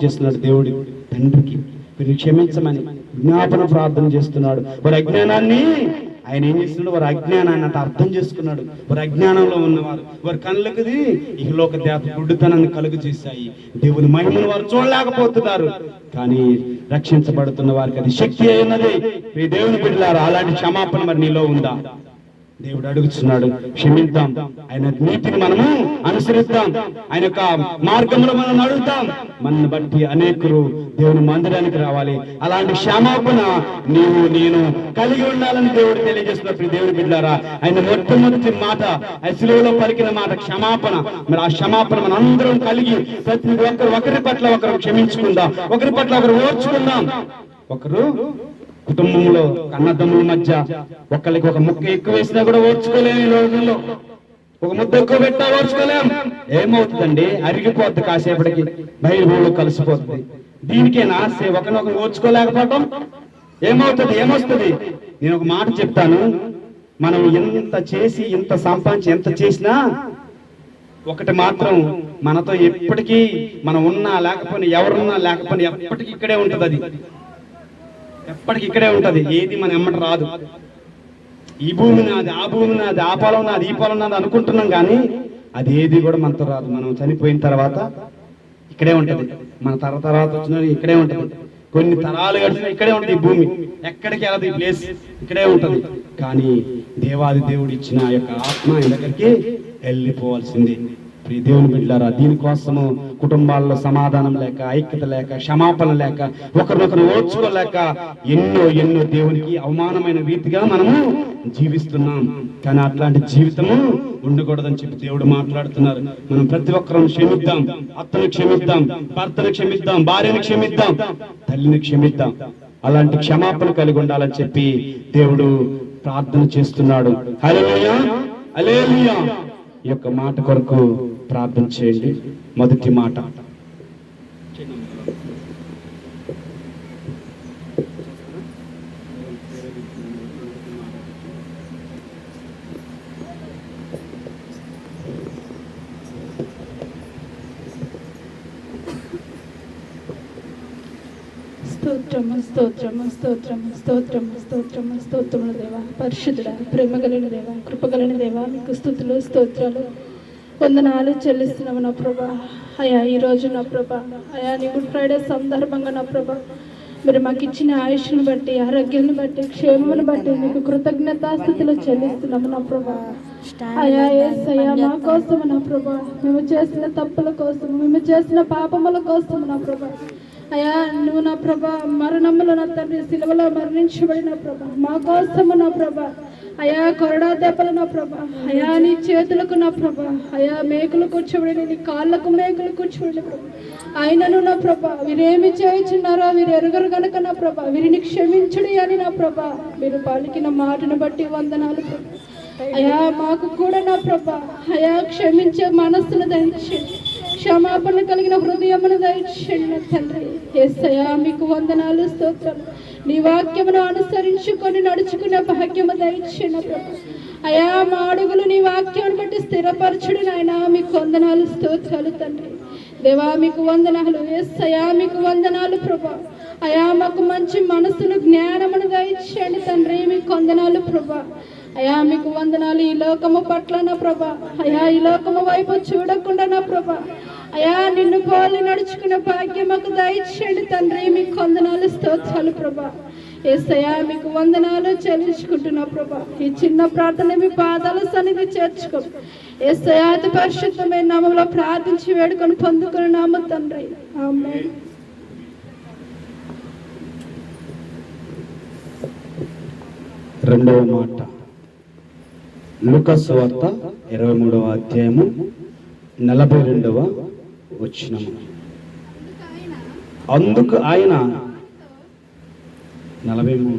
చేస్తున్నాడు దేవుడి తండ్రికి, వీరిని క్షమించమని విజ్ఞాపన ప్రార్థన చేస్తున్నాడు. వారి అజ్ఞానాన్ని ఆయన ఏం చేస్తున్నాడు, వారి అజ్ఞానాన్ని అంటే అర్థం చేసుకున్నాడు. వారి అజ్ఞానంలో ఉన్నవారు, వారి కళ్ళకుది ఇహలోక దేవత గుడ్డితనాన్ని కలుగు చేశాయి. దేవుని మహిమను వారు చూడలేకపోతున్నారు. కానీ రక్షించబడుతున్న వారికి అది శక్తి అయినది. ఈ దేవుని బిడ్డలారా, అలాంటి క్షమాపణ మరి నీలో ఉందా? దేవుడు అడుగుతున్నాడు, క్షమిద్దాం, ఆయన నీతిని మనము అనుసరిద్దాం, ఆయన యొక్క మార్గంలో మనం నడుద్దాం. మనల్ని బట్టి అనేకులు దేవుని మందిరానికి రావాలి. అలాంటి క్షమాపణ నీవు నేను కలిగి ఉండాలని దేవుడు తెలియజేస్తున్నప్పుడు దేవుని బిడ్డలారా, ఆయన మొట్టమొదటి మాట ఆ శిలువలో పలికిన మాట క్షమాపణ. మరి ఆ క్షమాపణ మన అందరం కలిగి ప్రతి ఒక్కరు ఒకరి పట్ల ఒకరు క్షమించుకుందాం, ఒకరి పట్ల ఒకరు ఓర్చుకుందాం. ఒకరు కుటుంబంలో కన్నదమ్ముల మధ్య ఒకరికి ఒక ముక్క ఎక్కువ వేసినా కూడా ఓర్చుకోలేము. ఈ రోజుల్లో ఒక ముద్ద ఎక్కువ పెట్టా ఓర్చుకోలేం. ఏమవుతుందండి, అరిగిపోద్ది, కాసేపటికి బయలు కలిసిపోతుంది. దీనికేనా ఒకరినొకరు ఓర్చుకోలేకపోవటం? ఏమొస్తుంది? నేను ఒక మాట చెప్తాను, మనం ఎంత చేసి ఇంత సంపాదించి ఎంత చేసినా ఒకటి మాత్రం మనతో ఎప్పటికీ, మనం ఉన్నా లేకపోయినా, ఎవరున్నా లేకపోయినా ఎప్పటికీ ఇక్కడే ఉంటుంది. అది ఎప్పటికి ఇక్కడే ఉంటది. ఏది మన ఎమ్మట రాదు. ఈ భూమి నాది, ఆ భూమి నాది, ఆ పొలం నాది, ఈ పొలం నాది అనుకుంటున్నాం, కానీ అది ఏది కూడా మనతో రాదు. మనం చనిపోయిన తర్వాత ఇక్కడే ఉంటది. మన తర్వాత వచ్చిన ఇక్కడే ఉంటది. కొన్ని తరాలు గడిచిన ఇక్కడే ఉంటది. ఈ భూమి ఎక్కడికి వెళ్ళదు. ఈ ప్లేస్ ఇక్కడే ఉంటది. కానీ దేవాది దేవుడు ఇచ్చిన యొక్క ఆత్మ ఆయన దగ్గరికి వెళ్ళిపోవాల్సింది. దేవుని బిడ్డలారా, దీనికోసము కుటుంబాల్లో సమాధానం లేక, ఐక్యత లేక, క్షమాపణ లేక, ఒకరినొకరు ఓర్చుకోలేక ఎన్నో దేవునికి అవమానమైన రీతిగా మనము జీవిస్తున్నాం. కానీ అట్లాంటి జీవితము ఉండకూడదని చెప్పి దేవుడు మాట్లాడుతున్నారు. మనం ప్రతి ఒక్కరం క్షమిద్దాం. అత్తను క్షమిద్దాం, భర్తను క్షమిద్దాం, భార్యను క్షమిద్దాం, తల్లిని క్షమిద్దాం. అలాంటి క్షమాపణ కలిగి ఉండాలని చెప్పి దేవుడు ప్రార్థన చేస్తున్నాడు. హల్లెలూయా, హల్లెలూయా. ఈ యొక్క మాట కొరకు ప్రార్థన చేయండి. మొదటి మాట, స్తోత్రములు దేవా, పరిశుద్ధుడా, ప్రేమగలిగిన దేవా, కృపగలిగిన దేవా, మీకు స్తుతులు స్తోత్రాలు వందనాలు చెల్లిస్తున్నాము నా ప్రభా. అయా ఈరోజు నా ప్రభా, అయా నీ గుడ్ ఫ్రైడే సందర్భంగా నా ప్రభా, మీరు మాకు ఇచ్చిన ఆయుష్ను బట్టి, ఆరోగ్యాన్ని బట్టి, క్షేమమును బట్టి మీకు కృతజ్ఞతాస్థుతులు చెల్లిస్తున్నాము నా ప్రభా. అయా యేసయ్యా, మా కోసము నా ప్రభా, మేము చేసిన తప్పుల కోసం, మేము చేసిన పాపముల కోసం నా ప్రభా, అయా నువ్వు నా ప్రభా మరణములో నా తండ్రి సిలువలో మరణించబడిన ప్రభా మా కోసము నా ప్రభా, అయా కొరడా దెబ్బలు నా ప్రభా, అయా నీ చేతులకు నా ప్రభా, అయా మేకులు కూర్చోబడి, నీ కాళ్ళకు మేకులు కూర్చోబడి ప్రభా, ఆయనను నా ప్రభా వీరేమి చేయుచున్నారో వీరు ఎరుగరు గనుక నా ప్రభా వీరిని క్షమించుడి అని నా ప్రభా మీరు పలికిన మాటను బట్టి వందనాలు ప్రభా. అయా మాకు కూడా నా ప్రభా, అయా క్షమించే మనస్సును దయచేయండి, క్షమాపణ కలిగిన హృదయమును దయచేయండి తండ్రి. యేసయ్యా మీకు వందనాలు స్తోత్రాలు. నీ వాక్యమును అనుసరించుకొని నడుచుకునే భాగ్యము దయచేయండి ప్రభా. అయా మా అడుగులు నీ వాక్యాన్ని బట్టి స్థిరపరచుడు నాయన, మీకు వందనాలు స్తోత్రాలు తండ్రి. దేవా మీకు వందనాలు. యేసయ్యా మీకు వందనాలు ప్రభా. అయా మాకు మంచి మనసును, జ్ఞానమును దయచేయండి తండ్రి, మీకు వందనాలు ప్రభా. అయా మీకు వందనాలు. ఈ లోకము పట్ల నా ప్రభా, అయా ఈ లోకము వైపు చూడకుండా నా ప్రభా, అయా నిన్ను పోలి నడుచుకునే భాగ్యం మాకు దయచేయండి తండ్రి, మీకు వందనాలు స్తోత్రాలు ప్రభా. యేసయ్యా మీకు వందనాలు చెల్లించుకుంటున్నా ప్రభా. ఈ చిన్న ప్రార్థన మీ పాదాల సన్నిధి చేర్చుకో. యేసయ్యా అతి పరిశుద్ధమైన నామములో ప్రార్థించి వేడుకొని పొందుకుని నామ తండ్రి, ఆమేన్. రెండవ మాట, లూకా సువార్త 23వ అధ్యాయము 42వ వచనము. అందుకు ఆయన 42